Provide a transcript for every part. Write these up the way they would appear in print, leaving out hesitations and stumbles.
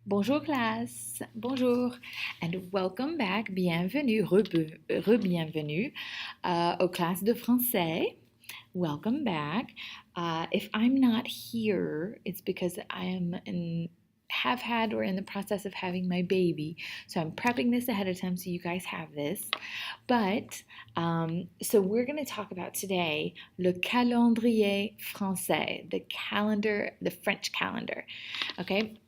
Bonjour classe, bonjour, and welcome back, bienvenue, re-bienvenue aux classes de français. Welcome back. If I'm not here, it's because have had or in the process of having my baby. So I'm prepping this ahead of time so you guys have this. But so we're going to talk about today le calendrier français, the calendar, the French calendar. Okay.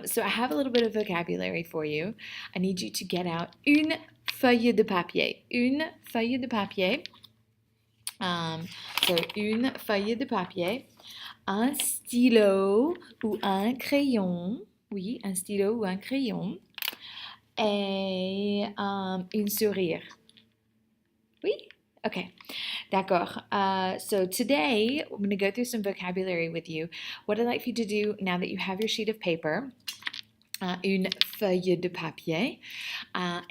So I have a little bit of vocabulary for you. I need you to get out une feuille de papier. Une feuille de papier. So une feuille de papier. Un stylo ou un crayon. Oui, un stylo ou un crayon. Et une sourire. Oui? Okay. D'accord. So today, I'm going to go through some vocabulary with you. What I'd like for you to do now that you have your sheet of paper, une feuille de papier,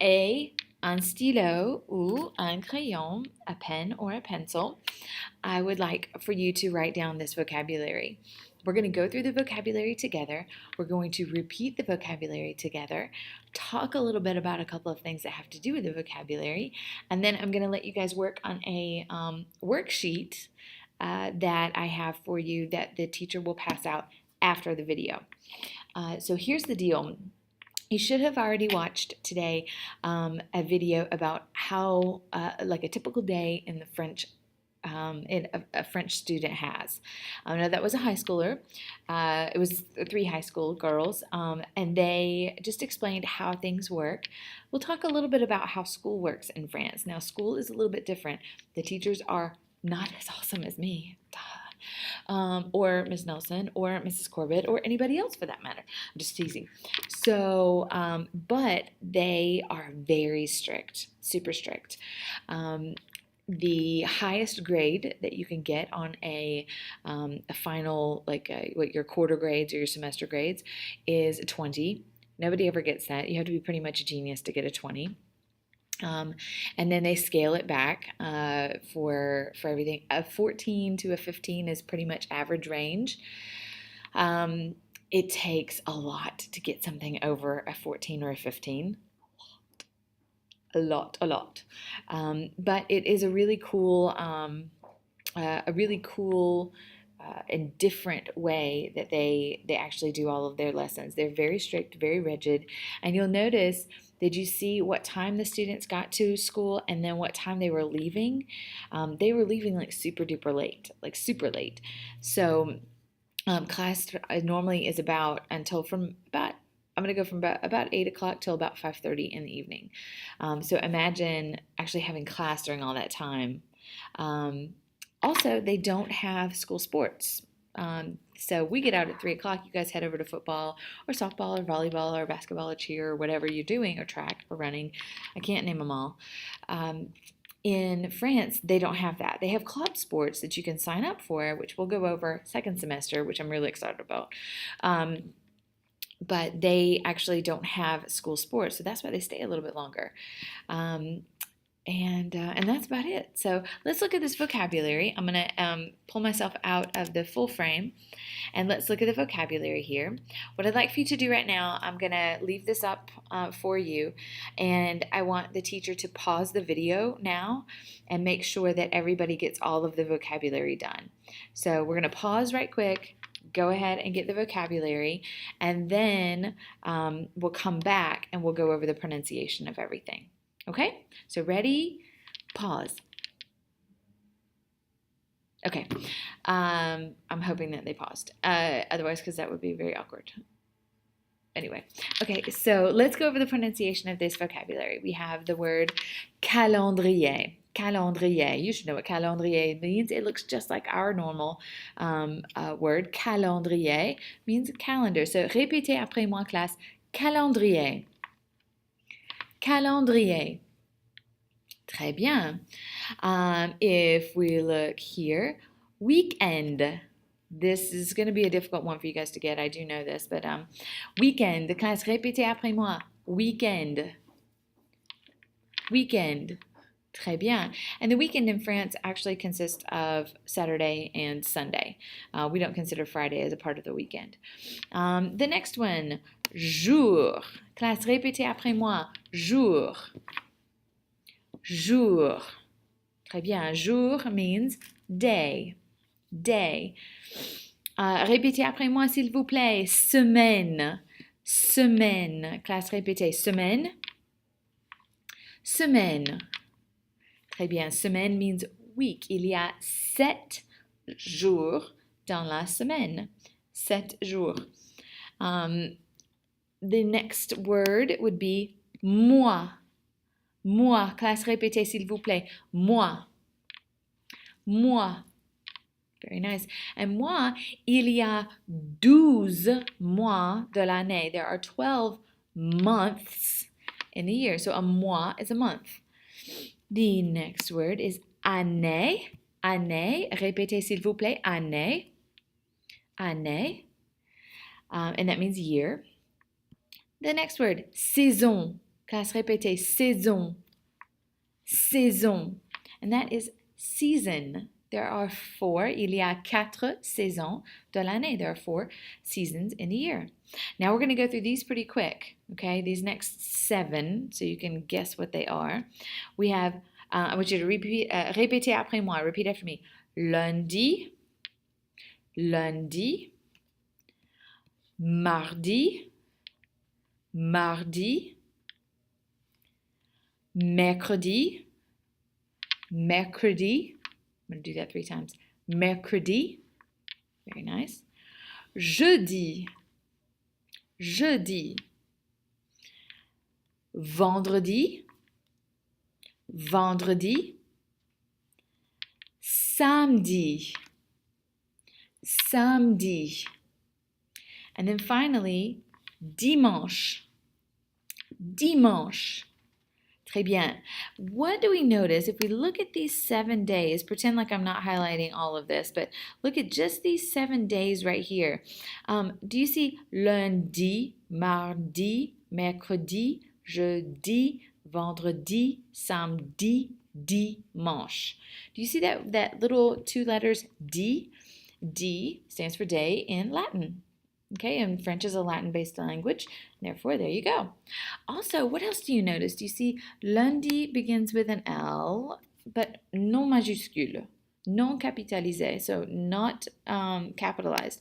et un stylo ou un crayon, a pen or a pencil, I would like for you to write down this vocabulary. We're going to go through the vocabulary together. We're going to repeat the vocabulary together, talk a little bit about a couple of things that have to do with the vocabulary, and then I'm going to let you guys work on a worksheet that I have for you that the teacher will pass out after the video. So here's the deal. You should have already watched today a video about how, like a typical day in the French a French student has. Now that was a high schooler. It was 3 high school girls, and they just explained how things work. We'll talk a little bit about how school works in France. Now, school is a little bit different. The teachers are not as awesome as me. Or Miss Nelson, or Mrs. Corbett, or anybody else for that matter. I'm just teasing. So, but they are very strict, super strict. The highest grade that you can get on a final, like what your quarter grades or your semester grades, is a 20. Nobody ever gets that. You have to be pretty much a genius to get a 20. And then they scale it back for everything. A 14 to a 15 is pretty much average range. It takes a lot to get something over a 14 or a 15. A lot. But it is a really cool, and different way that they actually do all of their lessons. They're very strict, very rigid, and you'll notice. Did you see what time the students got to school and then what time they were leaving? They were leaving like super duper late, like super late. So class normally is about I'm going to go from about 8 o'clock till about 5:30 in the evening. So imagine actually having class during all that time. Also, they don't have school sports. So we get out at 3 o'clock. You guys head over to football or softball or volleyball or basketball or cheer or whatever you're doing, or track or running. I can't name them all. In France, they don't have that. They have club sports that you can sign up for, which we'll go over second semester, which I'm really excited about. But they actually don't have school sports, so that's why they stay a little bit longer. And that's about it. So let's look at this vocabulary. I'm going to pull myself out of the full frame, and let's look at the vocabulary here. What I'd like for you to do right now, I'm going to leave this up for you, and I want the teacher to pause the video now and make sure that everybody gets all of the vocabulary done. So we're going to pause right quick. Go ahead and get the vocabulary, and then we'll come back and we'll go over the pronunciation of everything. Okay? So ready? Pause. Okay. I'm hoping that they paused. Otherwise, because that would be very awkward. Anyway, okay, so let's go over the pronunciation of this vocabulary. We have the word calendrier. Calendrier. You should know what calendrier means. It looks just like our normal word. Calendrier means calendar. So répétez après moi, classe. Calendrier. Calendrier. Très bien. If we look here, weekend. This is going to be a difficult one for you guys to get. I do know this, but weekend. Classe, répétez après moi. Weekend. Weekend. Très bien. And the weekend in France actually consists of Saturday and Sunday. We don't consider Friday as a part of the weekend. The next one, jour. Classe, répétez après moi. Jour. Jour. Très bien. Jour means day. Day. Répétez après moi, s'il vous plaît. Semaine. Semaine. Classe, répétez. Semaine. Semaine. Très bien. Semaine means week. Il y a 7 jours dans la semaine. 7 jours. The next word would be mois. Mois. Classe, répétez s'il vous plaît. Mois. Mois. Very nice. And mois, il y a 12 mois de l'année. There are 12 months in the year. So a mois is a month. The next word is année. Année. Répétez s'il vous plaît. Année. Année. And that means year. The next word, saison. Classe, répétez. Saison. Saison. And that is season. There are 4. Il y a 4 saisons de l'année. There are 4 seasons in the year. Now we're going to go through these pretty quick. Okay, these next 7, so you can guess what they are. We have, I want you to repeat, répétez après moi. Repeat after me. Lundi, lundi, mardi, mardi, mercredi, mercredi. I'm going to do that 3 times. Mercredi. Very nice. Jeudi. Jeudi. Vendredi. Vendredi. Samedi. Samedi. And then finally, dimanche. Dimanche. Très bien. What do we notice if we look at these 7 days? Pretend like I'm not highlighting all of this, but look at just these 7 days right here. Do you see lundi, mardi, mercredi, jeudi, vendredi, samedi, dimanche? Do you see that little 2 letters D? D stands for day in Latin. Okay, and French is a Latin-based language, therefore there you go. Also, what else do you notice? Do you see lundi begins with an L, but non majuscule, non capitalisé, so not capitalized.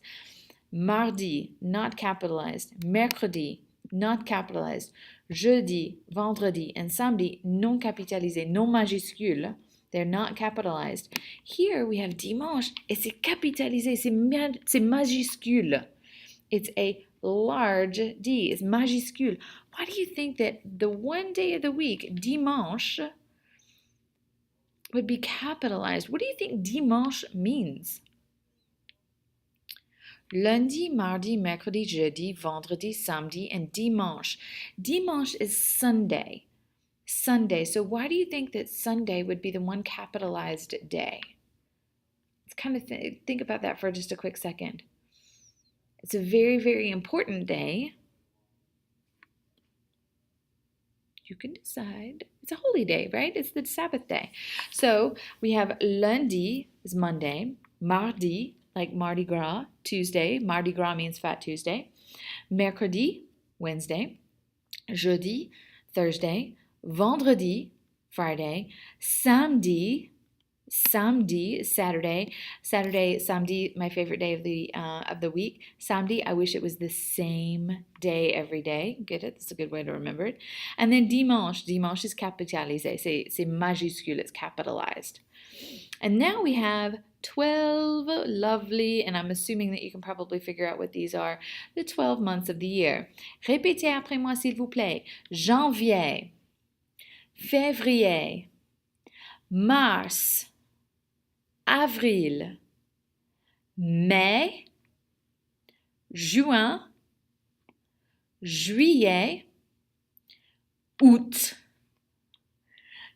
Mardi, not capitalized. Mercredi, not capitalized. Jeudi, vendredi, and samedi, non capitalisé, non majuscule. They're not capitalized. Here we have dimanche, et c'est capitalisé, c'est majuscule. It's a large D. It's majuscule. Why do you think that the one day of the week, dimanche, would be capitalized? What do you think dimanche means? Lundi, mardi, mercredi, jeudi, vendredi, samedi, and dimanche. Dimanche is Sunday. Sunday. So why do you think that Sunday would be the one capitalized day? Let's kind of think about that for just a quick second. It's a very, very important day. You can decide. It's a holy day, right? It's the Sabbath day. So we have lundi is Monday, mardi, like Mardi Gras, Tuesday. Mardi Gras means Fat Tuesday. Mercredi, Wednesday. Jeudi, Thursday. Vendredi, Friday. Samedi, Saturday. Samedi, my favorite day of the week. Samedi, I wish it was the same day every day. Get it? That's a good way to remember it. And then dimanche is capitalisé. C'est majuscule, it's capitalized. And now we have 12 lovely, and I'm assuming that you can probably figure out what these are, the 12 months of the year. Répétez après moi, s'il vous plaît. Janvier, février, mars, avril, mai, juin, juillet, août,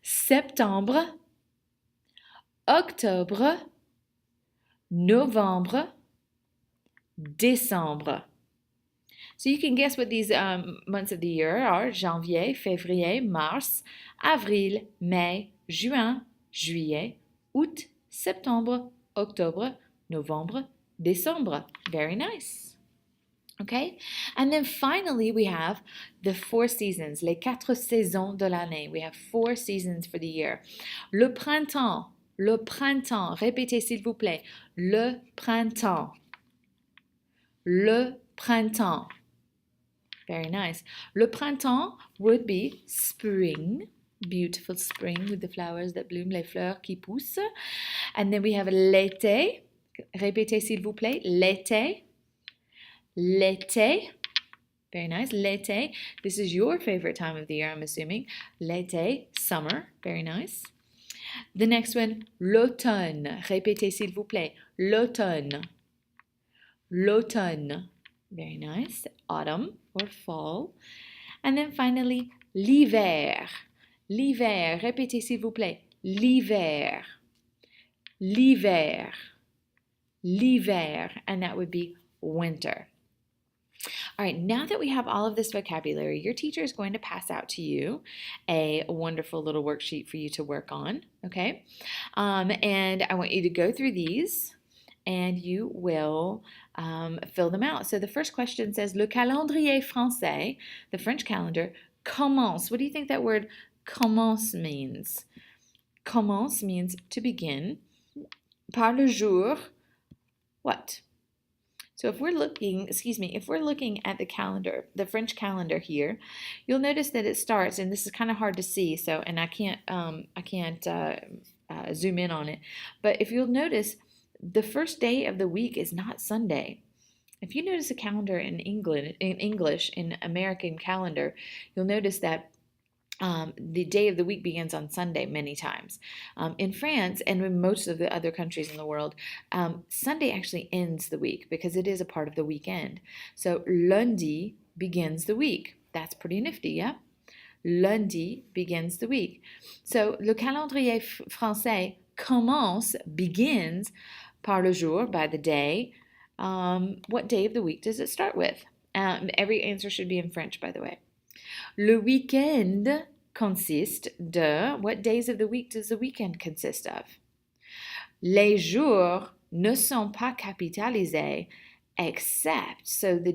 septembre, octobre, novembre, décembre. So you can guess what these months of the year are: janvier, février, mars, avril, mai, juin, juillet, août, septembre, octobre, novembre, décembre. Very nice. Okay, and then finally we have the 4 seasons, les 4 saisons de l'année. We have 4 seasons for the year. Le printemps, répétez s'il vous plaît. Le printemps, le printemps. Very nice. Le printemps would be spring, beautiful spring with the flowers that bloom, les fleurs qui poussent. And then we have l'été, répétez s'il vous plaît, l'été. L'été, very nice, l'été. This is your favorite time of the year, I'm assuming. L'été, summer, very nice. The next one, l'automne. Répétez s'il vous plaît, l'automne. L'automne, very nice. Autumn or fall. And then finally, l'hiver. L'hiver, répétez s'il vous plaît, l'hiver. L'hiver. L'hiver, and that would be winter. All right, now that we have all of this vocabulary, your teacher is going to pass out to you a wonderful little worksheet for you to work on, okay? And I want you to go through these and you will fill them out. So the first question says, le calendrier français, the French calendar, commence. What do you think that word commence means? Commence means to begin. Par le jour, what? So if we're looking at the calendar, the French calendar here, you'll notice that it starts, and this is kind of hard to see, so, and I can't zoom in on it, but if you'll notice, the first day of the week is not Sunday. If you notice a calendar in English, in American calendar, you'll notice that the day of the week begins on Sunday many times. In France and in most of the other countries in the world, Sunday actually ends the week because it is a part of the weekend. So lundi begins the week. That's pretty nifty, yeah? Lundi begins the week. So le calendrier français commence, begins, par le jour, by the day. What day of the week does it start with? Every answer should be in French, by the way. Le week-end consiste de, what days of the week does the weekend consist of? Les jours ne sont pas capitalisés except, so the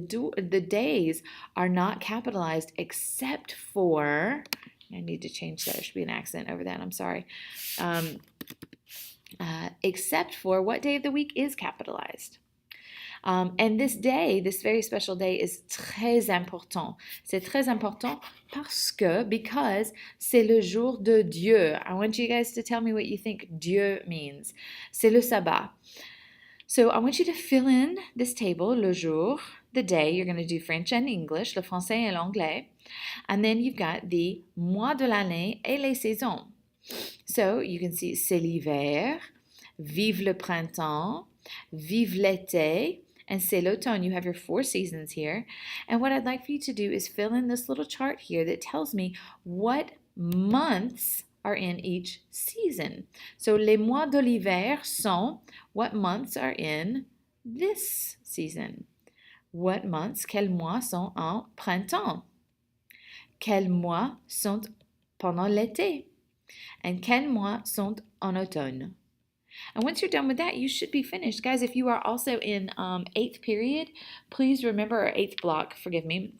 days are not capitalized except for, I need to change that, there should be an accent over that, I'm sorry. Except for, what day of the week is capitalized? And this day, this very special day is très important. C'est très important because c'est le jour de Dieu. I want you guys to tell me what you think Dieu means. C'est le sabbat. So I want you to fill in this table, le jour, the day. You're going to do French and English, le français et l'anglais. And then you've got the mois de l'année et les saisons. So you can see c'est l'hiver, vive le printemps, vive l'été, and c'est l'automne. You have your 4 seasons here. And what I'd like for you to do is fill in this little chart here that tells me what months are in each season. So les mois de l'hiver sont, what months are in this season? What months, quels mois sont en printemps? Quels mois sont pendant l'été? And quels mois sont en automne? And once you're done with that, you should be finished. Guys, if you are also in 8th period, please remember, or 8th block, forgive me,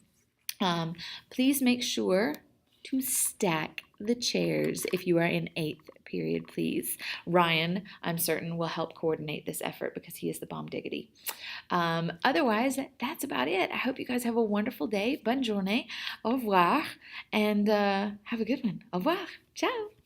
please make sure to stack the chairs if you are in 8th period, please. Ryan, I'm certain, will help coordinate this effort because he is the bomb diggity. Otherwise, that's about it. I hope you guys have a wonderful day. Bonne journée. Au revoir. And have a good one. Au revoir. Ciao.